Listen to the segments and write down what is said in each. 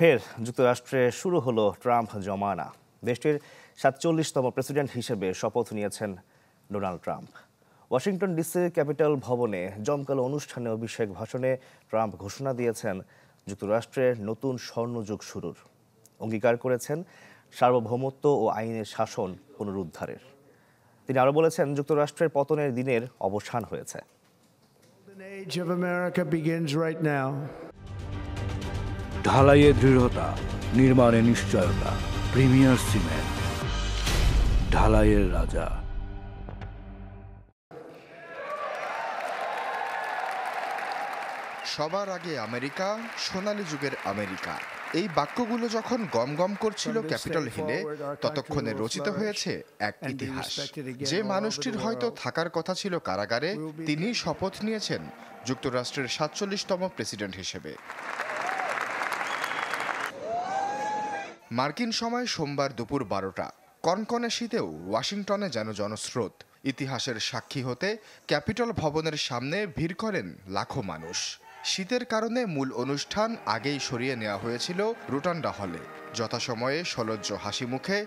ফের যুক্তরাষ্ট্রে শুরু হলো ট্রাম্প জমানা। দেশটির ৪৭তম প্রেসিডেন্ট হিসেবে শপথ নিয়েছেন ডোনাল্ড ট্রাম্প। ওয়াশিংটন ডিসির ক্যাপিটল ভবনে জমকালো অনুষ্ঠানে অভিষেক ভাষণে ট্রাম্প ঘোষণা দিয়েছেন যুক্তরাষ্ট্রের নতুন স্বর্ণযুগ শুরুর। অঙ্গীকার করেছেন সার্বভৌমত্ব ও আইনের শাসন পুনরুদ্ধারের। তিনি আরও বলেছেন, যুক্তরাষ্ট্রের পতনের দিনের অবসান হয়েছে। ঢালাইয়ে দৃঢ়তা, নির্মাণে নিশ্চয়তা। প্রিমিয়ার সিমেন্ট, ঢালাইয়ের রাজা। সবার আগে আমেরিকা, সোনালী যুগের আমেরিকা, এই বাক্যগুলো যখন গম গম করছিল ক্যাপিটল হিলে, ততক্ষণে রচিত হয়েছে এক ইতিহাস। যে মানুষটির হয়তো থাকার কথা ছিল কারাগারে, তিনি শপথ নিয়েছেন যুক্তরাষ্ট্রের ৪৭তম প্রেসিডেন্ট হিসেবে। মার্কিন সময় সোমবার দুপুর ১২টা। কনকনে শীতেও ওয়াশিংটনে যেন জনস্রোত। ইতিহাসের সাক্ষী হতে ক্যাপিটল ভবনের সামনে ভিড় করেন লাখো মানুষ। শীতের কারণে মূল অনুষ্ঠান আগেই সরিয়ে নেওয়া হয়েছিল রোটান্ডা হলে। যথাসময়ে সলজ্জ হাসি মুখে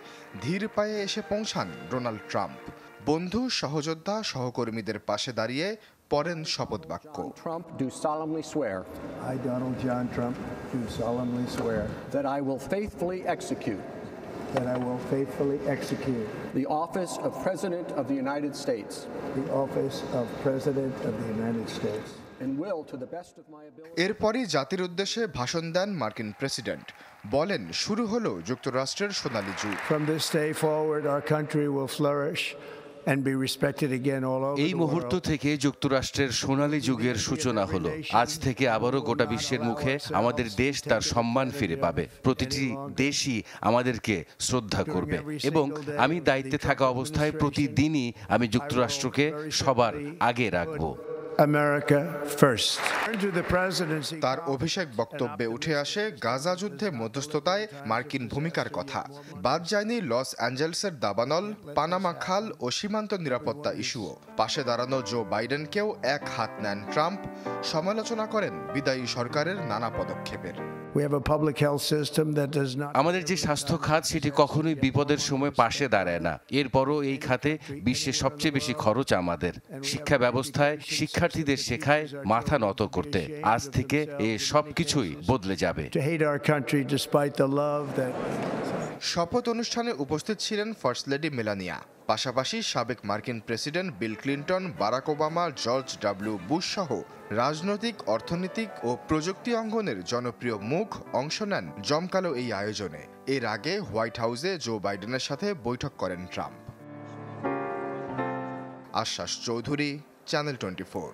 ধীর পায়ে এসে পৌঁছান ডোনাল্ড ট্রাম্প। বন্ধু, সহযোদ্ধা, সহকর্মীদের পাশে দাঁড়িয়ে পড়েন শপথ বাক্য। I, Donald John Trump, do solemnly swear that I will faithfully execute the office of President of the United States and will to the best of my ability. এরপরই জাতির উদ্দেশ্যে ভাষণ দেন মার্কিন প্রেসিডেন্ট। বলেন, শুরু হলো যুক্তরাষ্ট্রের সোনালী যুগ। From this day forward, our country will flourish and be respected again all over the world. এই মুহূর্ত থেকে যুক্তরাষ্ট্রের সোনালী যুগের সূচনা হলো। আজ থেকে আবারও গোটা বিশ্বের মুখে আমাদের দেশ তার সম্মান ফিরে পাবে। প্রতিটি দেশই আমাদেরকে শ্রদ্ধা করবে এবং আমি দায়িত্বে থাকা অবস্থায় প্রতিদিনই আমি যুক্তরাষ্ট্রকে সবার আগে রাখব। America first. তার অভিষেক বক্তব্যে উঠে আসে গাজা যুদ্ধে মধ্যস্থতায় মার্কিন ভূমিকার কথা। বাদ যায়নি লস অ্যাঞ্জেলসের দাবানল, পানামা খাল ও সীমান্ত নিরাপত্তা ইস্যুও। পাশে দাঁড়ানো জো বাইডেনকেও এক হাত নেন ট্রাম্প। সমালোচনা করেন বিদায়ী সরকারের নানা পদক্ষেপের। আমাদের যে স্বাস্থ্য খাত, সেটি কখনোই বিপদের সময় পাশে দাঁড়ায় না। এরপরও এই খাতে বিশ্বের সবচেয়ে বেশি খরচ আমাদের। শিক্ষা ব্যবস্থায় শিক্ষার্থীদের শেখায় মাথা নত করতে। আজ থেকে এ সবকিছুই বদলে যাবে। শপথ অনুষ্ঠানে উপস্থিত ছিলেন ফার্স্ট লেডি মেলানিয়া, পাশাপাশি সাবেক মার্কিন president Bill Clinton, Barack Obama, George W Bush সহ রাজনৈতিক, অর্থনৈতিক ও প্রযুক্তি অঙ্গনের জনপ্রিয় মুখ অংশ নেন জমকালো এই আয়োজনে। এর আগে হোয়াইট হাউসে জো বাইডেনের সাথে বৈঠক করেন ট্রাম্প। আশ্বাস চৌধুরী, চ্যানেল 24।